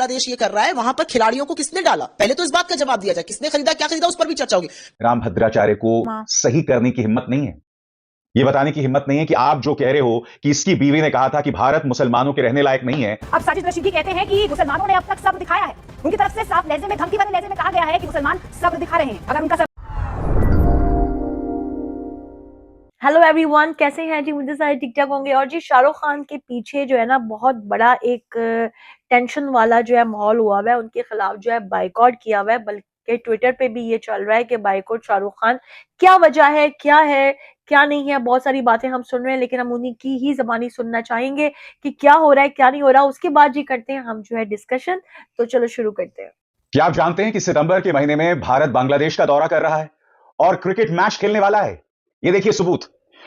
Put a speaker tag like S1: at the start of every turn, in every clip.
S1: बांग्लादेश ये कर रहा है, वहां पर खिलाड़ियों को किसने डाला? पहले तो इस बात का जवाब दिया जाए, किसने खरीदा, क्या खरीदा, उस पर भी चर्चा होगी।
S2: राम भद्राचार्य को सही करने की हिम्मत नहीं है, ये बताने की हिम्मत नहीं है कि आप जो कह रहे हो कि इसकी बीवी ने कहा था कि भारत मुसलमानों के रहने लायक नहीं है।
S3: अब साजिद रशीदी कहते हैं कि मुसलमानों ने अब तक सब्र दिखाया है, उनकी तरफ से साफ लहजे में, धमकी वाले लहजे में कहा गया है कि मुसलमान सब्र दिखा रहे हैं। अगर उनका
S4: हेलो एवरीवन, कैसे हैं जी? मुझे सारे ठीक ठाक होंगे। और जी शाहरुख खान के पीछे जो है ना बहुत बड़ा एक टेंशन वाला जो है माहौल हुआ हुआ है, उनके खिलाफ जो है बाइकआउट किया हुआ है, बल्कि ट्विटर पे भी ये चल रहा है कि बाइकआउट शाहरुख खान। क्या वजह है, क्या है, क्या नहीं है, बहुत सारी बातें हम सुन रहे हैं, लेकिन हम उन्हीं की ही जबानी सुनना चाहेंगे कि क्या हो रहा है, क्या नहीं हो रहा। उसके बाद जी करते हैं हम जो है डिस्कशन। तो चलो शुरू करते हैं।
S2: क्या आप जानते हैं कि सितंबर के महीने में भारत बांग्लादेश का दौरा कर रहा है और क्रिकेट मैच खेलने वाला है? ये देखिए सबूत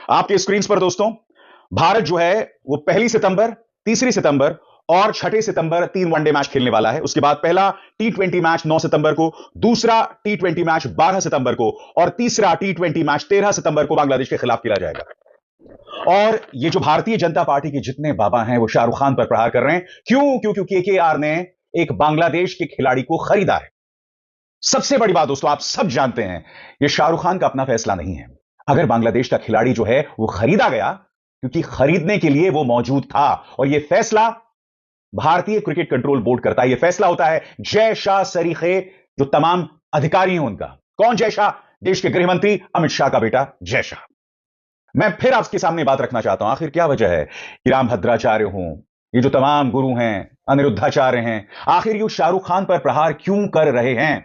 S2: आपके स्क्रीन पर दोस्तों। भारत जो है वो 1 सितंबर, 3 सितंबर और 6 सितंबर 3 वनडे मैच खेलने वाला है। उसके बाद पहला T20 मैच 9 सितंबर को, दूसरा T20 मैच 12 सितंबर को और तीसरा T20 मैच 13 सितंबर को बांग्लादेश के खिलाफ खेला जाएगा। और ये जो भारतीय जनता पार्टी के जितने बाबा हैं वो शाहरुख खान पर प्रहार कर रहे हैं। क्यों? क्योंकि KKR ने एक बांग्लादेश के खिलाड़ी को खरीदा है। सबसे बड़ी बात दोस्तों, आप सब जानते हैं यह शाहरुख खान का अपना फैसला नहीं है। अगर बांग्लादेश का खिलाड़ी जो है वो खरीदा गया, क्योंकि खरीदने के लिए वो मौजूद था, और यह फैसला भारतीय क्रिकेट कंट्रोल बोर्ड करता है। यह फैसला होता है जय शाह सरीखे, जो तमाम अधिकारी हैं उनका। कौन जय शाह? देश के गृह मंत्री अमित शाह का बेटा जय शाह। मैं फिर आपके सामने बात रखना चाहता हूं, आखिर क्या वजह है कि राम भद्राचार्य हों, ये जो तमाम गुरु हैं, अनिरुद्धाचार्य हैं, आखिर ये शाहरुख खान पर प्रहार क्यों कर रहे हैं?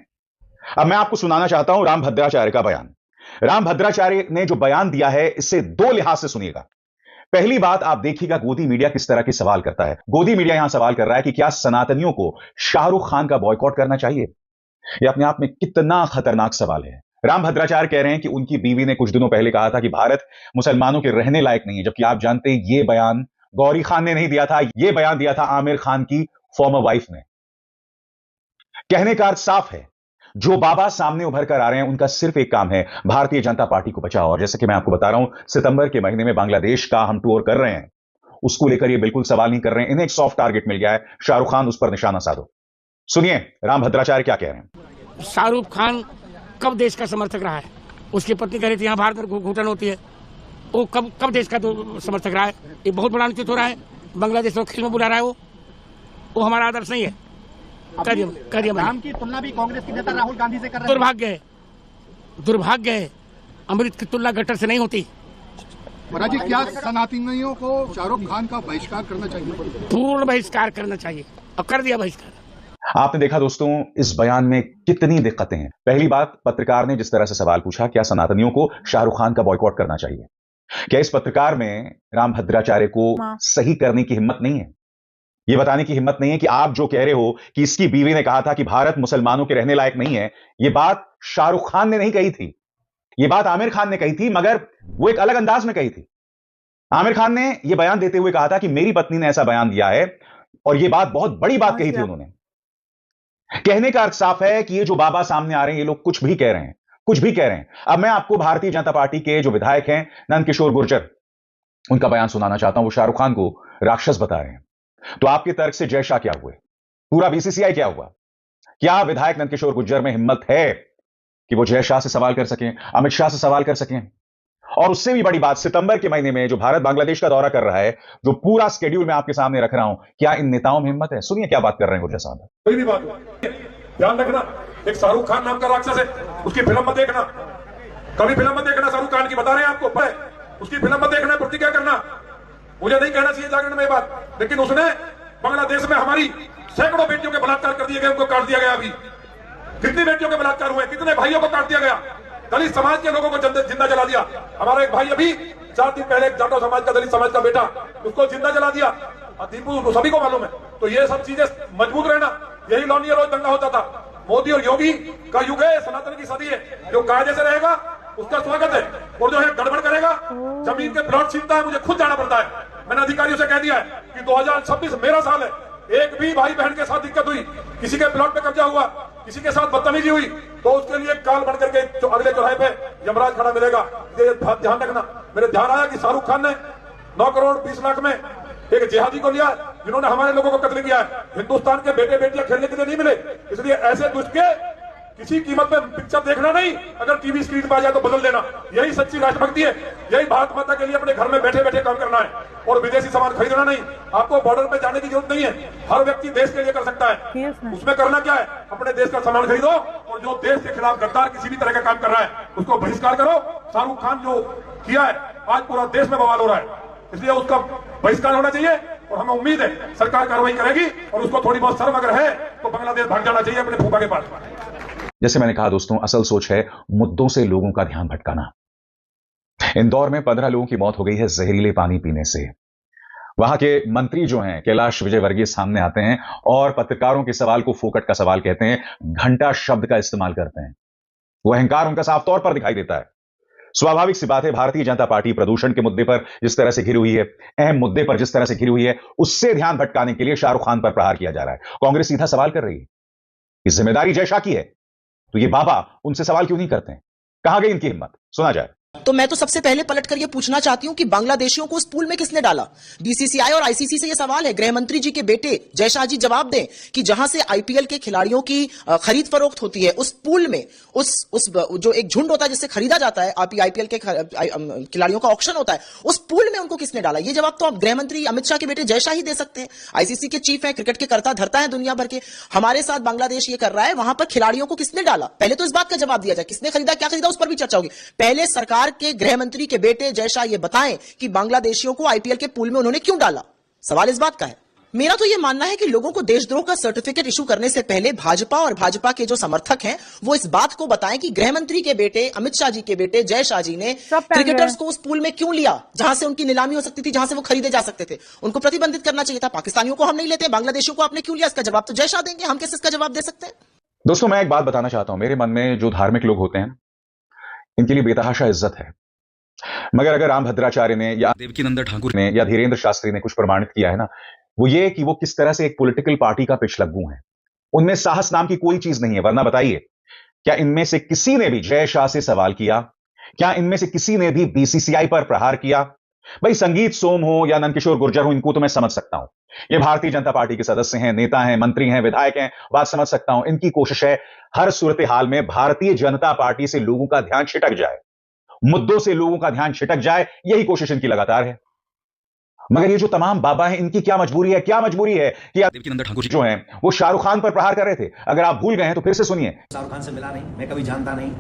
S2: अब मैं आपको सुनाना चाहता हूं राम भद्राचार्य का बयान। राम भद्राचार्य ने जो बयान दिया है, इससे दो लिहाज से सुनिएगा। पहली बात, आप देखिएगा गोदी मीडिया किस तरह के सवाल करता है। गोदी मीडिया यहां सवाल कर रहा है कि क्या सनातनियों को शाहरुख खान का बॉयकॉट करना चाहिए? यह अपने आप में कितना खतरनाक सवाल है। राम भद्राचार्य कह रहे हैं कि उनकी बीवी ने कुछ दिनों पहले कहा था कि भारत मुसलमानों के रहने लायक नहीं है, जबकि आप जानते हैं यह बयान गौरी खान ने नहीं दिया था, यह बयान दिया था आमिर खान की फॉर्मर वाइफ ने। कहने का अर्थ साफ है, जो बाबा सामने उभर कर आ रहे हैं उनका सिर्फ एक काम है, भारतीय जनता पार्टी को बचाओ। और जैसे कि मैं आपको बता रहा हूं, सितंबर के महीने में बांग्लादेश का हम टूर कर रहे हैं, उसको लेकर ये बिल्कुल सवाल नहीं कर रहे हैं। इन्हें एक सॉफ्ट टारगेट मिल गया है, शाहरुख खान उस पर निशाना साधो। सुनिए राम भद्राचार्य क्या कह रहे हैं।
S5: शाहरुख खान कब देश का समर्थक रहा है? उसकी पत्नी कह रही थी यहां भारत में घुटन होती है। वो कब देश का तो समर्थक रहा है? ये बहुत बड़ा अनुचित हो रहा है। बांग्लादेश को खेल में बुला रहा है, वो हमारा आदर्श नहीं है।
S6: नाम की तुलना भी कांग्रेस के नेता राहुल गांधी से कर रहे हैं।
S5: दुर्भाग्य है। अमृत की तुलना गटर से नहीं होती।
S6: महाराज जी, क्या सनातनियों को शाहरुख खान का बहिष्कार करना चाहिए?
S5: पूर्ण बहिष्कार करना चाहिए, और कर दिया बहिष्कार।
S2: आपने देखा दोस्तों इस बयान में कितनी दिक्कतें हैं। पहली बात, पत्रकार ने जिस तरह से सवाल पूछा, क्या सनातनियों को शाहरुख खान का बॉयकॉट करना चाहिए? क्या इस पत्रकार में राम भद्राचार्य को सही करने की हिम्मत नहीं है, ये बताने की हिम्मत नहीं है कि आप जो कह रहे हो कि इसकी बीवी ने कहा था कि भारत मुसलमानों के रहने लायक नहीं है, यह बात शाहरुख खान ने नहीं कही थी, यह बात आमिर खान ने कही थी, मगर वो एक अलग अंदाज में कही थी। आमिर खान ने यह बयान देते हुए कहा था कि मेरी पत्नी ने ऐसा बयान दिया है, और यह बात बहुत बड़ी बात कही थी उन्होंने। कहने का अर्थ साफ है कि ये जो बाबा सामने आ रहे हैं, ये लोग कुछ भी कह रहे हैं, कुछ भी कह रहे हैं। अब मैं आपको भारतीय जनता पार्टी के जो विधायक हैं नंदकिशोर गुर्जर, उनका बयान सुनाना चाहता हूं। वो शाहरुख खान को राक्षस बता रहे हैं। तो आपके तर्क से जय शाह क्या हुए, पूरा BCCI क्या हुआ? क्या विधायक नंदकिशोर गुर्जर में हिम्मत है कि वो जय शाह से सवाल कर सकें, अमित शाह से सवाल कर सकें? और उससे भी बड़ी बात, सितंबर के महीने में जो भारत बांग्लादेश का दौरा कर रहा है, जो पूरा स्केड्यूल मैं आपके सामने रख रहा हूं, क्या इन नेताओं में हिम्मत है? सुनिए क्या बात कर रहे हैं गुर्जर साहब।
S7: कोई भी बात हो, ध्यान रखना, एक शाहरुख खान नाम का राक्षस है, उसकी फिल्म मत देखना, कभी फिल्म मत देखना शाहरुख खान की, बता रहे हैं आपको। उसकी फिल्म मत देखना, प्रतिज्ञा करना। मुझे नहीं कहना चाहिए जागरण में ये बात, लेकिन उसने बांग्लादेश में हमारी सैकड़ों बेटियों के बलात्कार कर दिए गए, उनको काट दिया गया। अभी कितनी बेटियों के बलात्कार हुए, कितने भाइयों को काट दिया गया, दलित समाज के लोगों को जिंदा जला दिया। हमारा एक भाई अभी 4 दिन पहले जाटव समाज का, दलित समाज का बेटा, उसको जिंदा जला दिया। दीपू सभी को मालूम है। तो ये सब चीजें मजबूत रहना, यही लौनिया रोज दंगा होता था। मोदी और योगी का युग है, सनातन की सदी है। जो कायदे से रहेगा उसका स्वागत है, और जो है गड़बड़ करेगा, जमीन के प्लॉट छीनता है, मुझे खुद जाना पड़ता है। मैंने अधिकारियों से कह दिया है कि 2026 मेरा साल है। एक भी भाई बहन के साथ दिक्कत हुई, किसी के प्लॉट पे कब्जा हुआ, किसी के साथ बदतमीजी हुई, तो उसके लिए काल बन करके जो अगले चौराहे पे यमराज खड़ा मिलेगा। ये ध्यान रखना। मेरे ध्यान आया कि शाहरुख खान ने 9 करोड़ 20 लाख में एक जिहादी को लिया, जिन्होंने हमारे लोगों को कत्ल किया है। हिंदुस्तान के बेटे बेटियां खेलने के लिए नहीं मिले, इसलिए ऐसे दुष्ट के किसी कीमत में पिक्चर देखना नहीं, अगर टीवी स्क्रीन पर आ जाए तो बदल देना। यही सच्ची राष्ट्रभक्ति है, यही भारत माता के लिए अपने घर में बैठे बैठे काम करना है और विदेशी सामान खरीदना नहीं। आपको बॉर्डर पे जाने की जरूरत नहीं है, हर व्यक्ति देश के लिए कर सकता है। उसमें करना क्या है, अपने देश का सामान खरीदो और जो देश के खिलाफ गद्दार किसी भी तरह का काम कर रहा है उसको बहिष्कार करो। शाहरुख खान जो किया है, आज पूरा देश में बवाल हो रहा है, इसलिए उसका बहिष्कार होना चाहिए और हमें उम्मीद है सरकार कार्रवाई करेगी और उसको थोड़ी बहुत शर्म अगर है तो बांग्लादेश भाग जाना चाहिए अपने फूफा के पास।
S2: जैसे मैंने कहा दोस्तों, असल सोच है मुद्दों से लोगों का ध्यान भटकाना। इंदौर में 15 लोगों की मौत हो गई है जहरीले पानी पीने से। वहां के मंत्री जो हैं कैलाश विजयवर्गीय सामने आते हैं और पत्रकारों के सवाल को फोकट का सवाल कहते हैं, घंटा शब्द का इस्तेमाल करते हैं। वो अहंकार उनका साफ तौर पर दिखाई देता है। स्वाभाविक सी बात है, भारतीय जनता पार्टी प्रदूषण के मुद्दे पर जिस तरह से घिरी हुई है, अहम मुद्दे पर जिस तरह से घिरी हुई है, उससे ध्यान भटकाने के लिए शाहरुख खान पर प्रहार किया जा रहा है। कांग्रेस सीधा सवाल कर रही है कि जिम्मेदारी जय शाह की है, तो ये बाबा उनसे सवाल क्यों नहीं करते हैं? कहां गई इनकी हिम्मत? सुना जाए।
S1: तो मैं तो सबसे पहले पलटकर ये पूछना चाहती हूं कि बांग्लादेशियों को उस पूल में किसने डाला। बीसीसीआई और आईसीसी से ये सवाल है, गृह मंत्री जी के बेटे जय शाह जी जवाब दें कि जहां से आईपीएल के खिलाड़ियों की खरीद फरोख्त होती है, उस पूल में उस जो एक झुंड होता है जिससे खरीदा जाता है, आईपीएल के खिलाड़ियों का ऑक्शन होता है, उस पूल में उनको किसने डाला? ये जवाब तो आप गृह मंत्री अमित शाह के बेटे जय शाह ही दे सकते हैं। आईसीसी के चीफ है, क्रिकेट के करता धरता है दुनिया भर के। हमारे साथ बांग्लादेश ये कर रहा है, वहां पर खिलाड़ियों को किसने डाला? पहले तो इस बात का जवाब दिया जाए, किसने खरीदा, क्या खरीदा, उस पर भी चर्चा होगी। पहले सरकार के गृह मंत्री के बेटे जय शाह ये बताएं कि बांग्लादेशियों को आईपीएल के पूल में उन्होंने क्यों डाला। सवाल इस बात का है। मेरा तो यह मानना है कि लोगों को देशद्रोह का सर्टिफिकेट इशू करने से पहले भाजपा और भाजपा के जो समर्थक हैं वो इस बात को बताएं कि गृह मंत्री के बेटे अमित शाह जी के बेटे जय शाह जी ने क्रिकेटर्स को उस पूल में क्यों लिया जहां से उनकी नीलामी हो सकती थी, जहां से वो खरीदे जा सकते थे। उनको प्रतिबंधित करना चाहिए था। पाकिस्तानियों को हम नहीं लेते, बांग्लादेशियों को आपने क्यों लिया? इसका जवाब तो जय शाह देंगे, हम कैसे इसका जवाब दे सकते हैं?
S2: दोस्तों, मैं एक बात बताना चाहता हूं। मेरे मन में जो धार्मिक लोग होते हैं इनके लिए बेतहाशा इज्जत है, मगर अगर राम भद्राचार्य ने या देवकीनंदन ठाकुर ने या धीरेन्द्र शास्त्री ने कुछ प्रमाणित किया है ना, वो ये कि वो किस तरह से एक पॉलिटिकल पार्टी का पिछलग्गू है। उनमें साहस नाम की कोई चीज नहीं है। वरना बताइए, क्या इनमें से किसी ने भी जय शाह से सवाल किया? क्या इनमें से किसी ने भी बीसीसीआई पर प्रहार किया? भाई, संगीत सोम हो या नंदकिशोर गुर्जर हो, इनको तो मैं समझ सकता हूं। ये भारतीय जनता पार्टी के सदस्य हैं, नेता हैं, मंत्री हैं, विधायक हैं, बात समझ सकता हूं। इनकी कोशिश है हर सूरत हाल में भारतीय जनता पार्टी से लोगों का ध्यान छिटक जाए, मुद्दों से लोगों का ध्यान छिटक जाए, यही कोशिश इनकी लगातार है। मगर ये जो तमाम बाबा हैं, इनकी क्या मजबूरी है? क्या मजबूरी है कि देवकीनंदन ठाकुर जो हैं वो शाहरुख खान पर प्रहार कर रहे थे? अगर आप भूल गए हैं तो फिर से सुनिए।
S8: शाहरुख खान से मिला नहीं, मैं कभी जानता नहीं,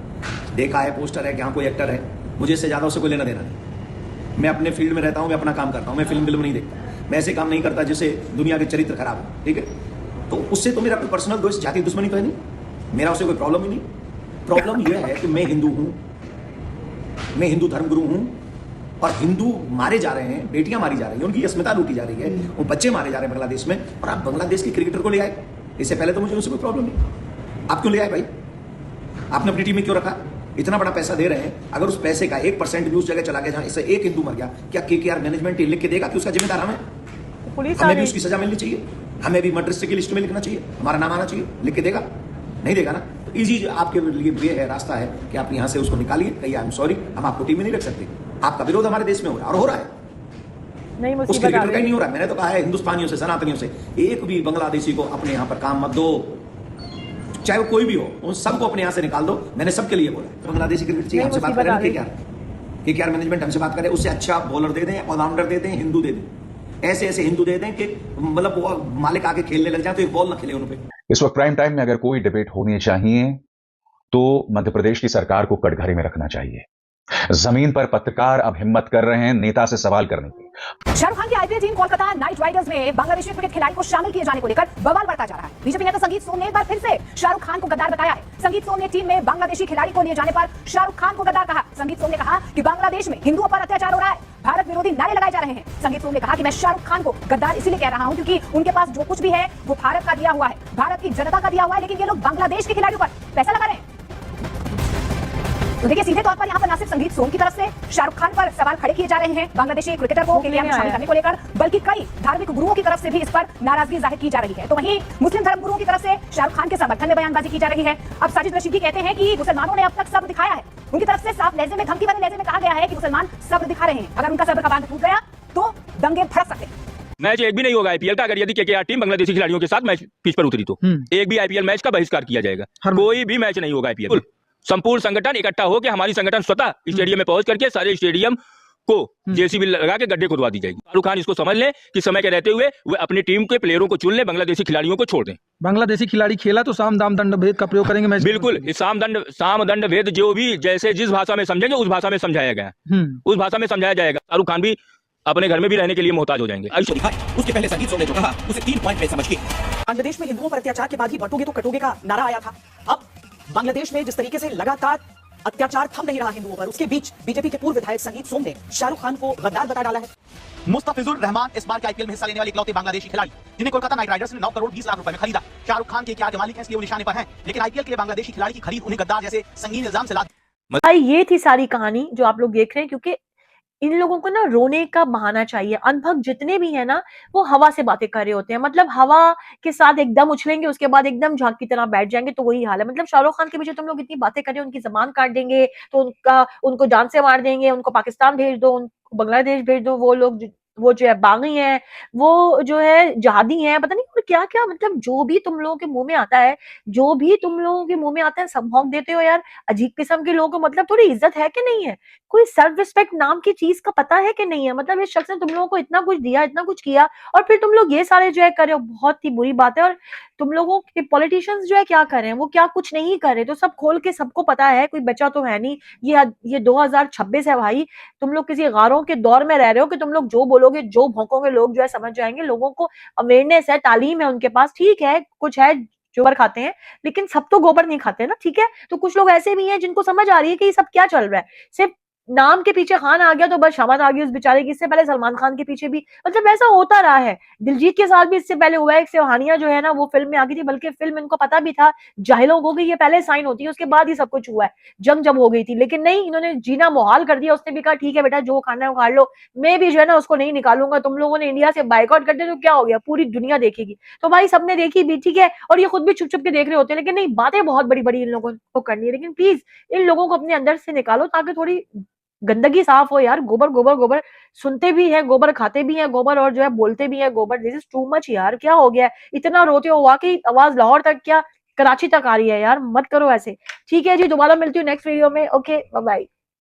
S8: देखा है, पोस्टर है कि हाँ कोई एक्टर है, मुझे इससे ज्यादा उससे कोई लेना देना नहीं। मैं अपने फील्ड में रहता हूं, मैं अपना काम करता हूं, मैं फिल्म नहीं देखता, मैं ऐसे काम नहीं करता जिससे दुनिया के चरित्र खराब हो। ठीक है, तो उससे तो मेरा कोई पर्सनल दोस्त, जाति दुश्मनी तो है नहीं, मेरा उससे कोई प्रॉब्लम ही नहीं। प्रॉब्लम यह है कि मैं हिंदू हूं, मैं हिंदू धर्मगुरु हूं और हिंदू मारे जा रहे हैं, बेटियां मारी जा रही हैं, उनकी अस्मिता लूटी जा रही है, वो बच्चे मारे जा रहे हैं बांग्लादेश में, और आप बांग्लादेश के क्रिकेटर को ले आए। इससे पहले तो मुझे उससे कोई प्रॉब्लम नहीं, आप क्यों ले आए भाई? आपने अपनी टीम में क्यों रखा? इतना बड़ा पैसा दे रहे हैं, अगर उस पैसे का 1% भी उस जगह चला गया जहां इससे एक हिंदू मर गया, क्या केकेआर मैनेजमेंट लिख के देगा कि उसका जिम्मेदार हमें? हमें भी उसकी सजा मिलनी चाहिए, हमें भी मर्डर की लिस्ट में लिखना चाहिए, हमारा नाम आना चाहिए। लिख के देगा? नहीं देगा ना। तो इजी आपके लिए वे है, रास्ता है कि आप यहां से उसको निकालिए, कहिए आई एम सॉरी, हम आपको टीम में नहीं रख सकते। आपका विरोध हमारे देश में हो रहा है और हो रहा है,
S4: नहीं
S8: उस क्रिकेटर का ही नहीं हो रहा है। मैंने तो कहा है हिंदुस्तानियों से, सनातनियों से, एक भी बांग्लादेशी को अपने यहां पर काम मत दो, चाहे वो कोई भी हो, उन सबको अपने यहां से निकाल दो। मैंने सबके लिए बोला। तो बांग्लादेशी क्रिकेट चाहिए, हमसे बात करें, केकेआर मैनेजमेंट हमसे बात करे, उससे अच्छा बॉलर दे दें, ऑलराउंडर दे दें, हिंदू दे दें, ऐसे ऐसे हिंदू दे दें कि मतलब वो मालिक आके खेलने लग जाए तो एक बॉल ना खेले उन पे।
S2: इस वक्त प्राइम टाइम में अगर कोई डिबेट होनी चाहिए तो मध्य प्रदेश की सरकार को कटघरे में रखना चाहिए। जमीन पर पत्रकार अब हिम्मत कर रहे हैं नेता से सवाल करने की।
S3: शाहरुख खान की IPL team Kolkata night Riders में बांग्लादेशी क्रिकेट खिलाड़ी को शामिल किए जाने को लेकर बवाल बढ़ता जा रहा है। बीजेपी नेता संगीत सोम ने एक बार फिर से शाहरुख खान को गद्दार बताया है। संगीत सोम ने टीम में बांग्लादेशी खिलाड़ी को लिए जाने पर शाहरुख खान को गद्दार कहा। संगीत सोम ने कहा कि बांग्लादेश में हिंदुओं पर अत्याचार हो रहा है, भारत विरोधी नारे लगाए जा रहे हैं। संगीत सोम ने कहा कि मैं शाहरुख खान को गद्दार इसीलिए कह रहा हूं क्योंकि उनके पास जो कुछ भी है वो भारत का दिया हुआ है, भारत की जनता का दिया हुआ है, लेकिन ये लोग बांग्लादेश के खिलाड़ियों पर पैसा लगा रहे हैं। तो देखिए, सीधे तौर पर यहाँ पर न सिर्फ संगीत सोम की तरफ से शाहरुख खान पर सवाल खड़े किए जा रहे हैं बांग्लादेशी क्रिकेटर को केकेआर में शामिल करने को लेकर, बल्कि कई धार्मिक गुरुओं की तरफ से भी इस पर नाराजगी जाहिर की जा रही है। तो वहीं मुस्लिम धर्म गुरुओं की तरफ से शाहरुख खान के समर्थन में बयानबाजी की जा रही है। अब साजिद रशीदी कहते हैं कि मुसलमानों ने अब तक सब्र दिखाया है। उनकी तरफ से साफ लहजे में, धमकी वाले लहजे में कहा गया है कि मुसलमान सब्र दिखा रहे हैं, अगर उनका सब्र का बांध टूट गया तो दंगे भड़क सकते हैं।
S9: मैच एक भी नहीं होगा आईपीएल का अगर यदि केकेआर टीम बांग्लादेशी खिलाड़ियों के साथ मैच पिच पर उतरी तो एक भी आईपीएल मैच का बहिष्कार किया जाएगा, कोई भी मैच नहीं होगा आईपीएल। संपूर्ण संगठन इकट्ठा होकर हमारी संगठन स्वतः स्टेडियम में पहुंच करके सारे स्टेडियम को जेसीबी लगा के गड्ढे खुदवा दी जाएगी। शाहरुख खान इसको समझ ले कि समय के रहते हुए वे अपनी टीम के प्लेयरों को चुन ले, बांग्लादेशी खिलाड़ियों को छोड़ दें।
S10: बांग्लादेशी खिलाड़ी खेला तो साम दाम दंड भेद का प्रयोग करेंगे मैच।
S9: बिल्कुल, इस साम दंड भेद जो भी जैसे जिस भाषा में समझेंगे उस भाषा में समझाया गया, उस भाषा में समझाया जाएगा। शाहरुख खान भी अपने घर में भी रहने के लिए मोहताज हो जाएंगे।
S1: उसके पहले संगीत सोने जो कहा उसे 3 पॉइंट में समझ के बांग्लादेश में हिंदुओं पर अत्याचार के बाद ही बंटोगे तो कटोगे का नारा आया था। अब बांग्लादेश में जिस तरीके से लगातार अत्याचार थम नहीं रहा हिंदुओं पर, उसके बीच बीजेपी के पूर्व विधायक संगीत सोम ने शाहरुख खान को गद्दार बता डाला है। मुस्तफिजुर रहमान इस बार के आईपीएल में हिस्सा लेने वाले इकलौते बांग्लादेशी खिलाड़ी जिन्हें कोलकाता नाइट राइडर्स ने 9 करोड़ 20 लाख रुपए में खरीदा। शाहरुख खान के क्या के मालिक हैं इसलिए वो निशाने पर हैं, लेकिन आईपीएल के लिए बांग्लादेशी खिलाड़ी की खरीद उन्हें गद्दार जैसे संगीन इल्जाम से
S4: भाई ये थी सारी कहानी जो आप लोग देख रहे हैं, क्योंकि इन लोगों को ना रोने का बहाना चाहिए। अनभक्त जितने भी हैं ना वो हवा से बातें कर रहे होते हैं, मतलब हवा के साथ एकदम उछलेंगे उसके बाद एकदम झाग की तरह बैठ जाएंगे, तो वही हाल है। मतलब शाहरुख खान के पीछे तुम लोग इतनी बातें कर रहे हो, उनकी जबान काट देंगे तो उनको जान से मार देंगे, उनको पाकिस्तान भेज दो, उनको बांग्लादेश भेज दो, वो जो है बागी हैं, वो जो है जहादी हैं, पता नहीं और क्या क्या, मतलब जो भी तुम लोगों के मुंह में आता है, जो भी तुम लोगों के मुंह में आता है सब भौंक देते हो यार। अजीब किस्म के लोगों को मतलब थोड़ी इज्जत है कि नहीं है, कोई सेल्फ रिस्पेक्ट नाम की चीज का पता है कि नहीं है। मतलब इस शख्स ने तुम लोगों को इतना कुछ दिया, इतना कुछ किया, और फिर तुम लोग ये सारे जो है कर रहे हो, बहुत ही बुरी बात है। और तुम लोगों के पॉलिटिशियंस जो है क्या कर रहे हैं, वो क्या कुछ नहीं कर रहे, तो सब खोल के सबको पता है, कोई बचा तो है नहीं। ये 2026 है भाई, तुम लोग किसी गारों के दौर में रह रहे हो कि तुम लोग जो बोलोगे जो भौंकोगे लोग जो है समझ जाएंगे। लोगों को अवेयरनेस है, तालीम है उनके पास, ठीक है कुछ है जो गोबर खाते हैं, लेकिन सब तो गोबर नहीं खाते ना, ठीक है। तो कुछ लोग ऐसे भी हैं जिनको समझ आ रही है कि ये सब क्या चल रहा है, सिर्फ नाम के पीछे खान आ गया तो बस शामत आ गई उस बेचारे की। इससे पहले सलमान खान के पीछे भी मतलब ऐसा होता रहा है, दिलजीत के साथ भी इससे पहले हुआ है। सेवहानिया जो है ना वो फिल्म में आ गई थी, बल्कि फिल्म इनको पता भी था जाहिलों को कि ये पहले साइन होती है, उसके बाद ही सब कुछ हुआ है, जंग जब हो गई थी, लेकिन नहीं, इन्होंने जीना मुहाल कर दिया। उसने भी कहा ठीक है बेटा जो खाना है वो खा लो, मैं भी जो है ना उसको नहीं निकालूंगा, तुम लोगों ने इंडिया से बाइकआउट कर दिया तो क्या हो गया, पूरी दुनिया देखेगी। तो भाई सबने देखी भी, ठीक है, और ये खुद भी छुप छुप के देख रहे होते हैं, लेकिन नहीं, बातें बहुत बड़ी बड़ी इन लोगों को करनी है, लेकिन प्लीज इन लोगों को अपने अंदर से निकालो ताकि थोड़ी गंदगी साफ हो यार। गोबर गोबर गोबर सुनते भी है, गोबर खाते भी है गोबर, और जो है बोलते भी है गोबर। दिस इज टू मच यार, क्या हो गया, इतना रोते हो, वाकई आवाज लाहौर तक क्या कराची तक आ रही है यार, मत करो ऐसे। ठीक है जी, दोबारा मिलती हूँ नेक्स्ट वीडियो में, ओके बाय बाय।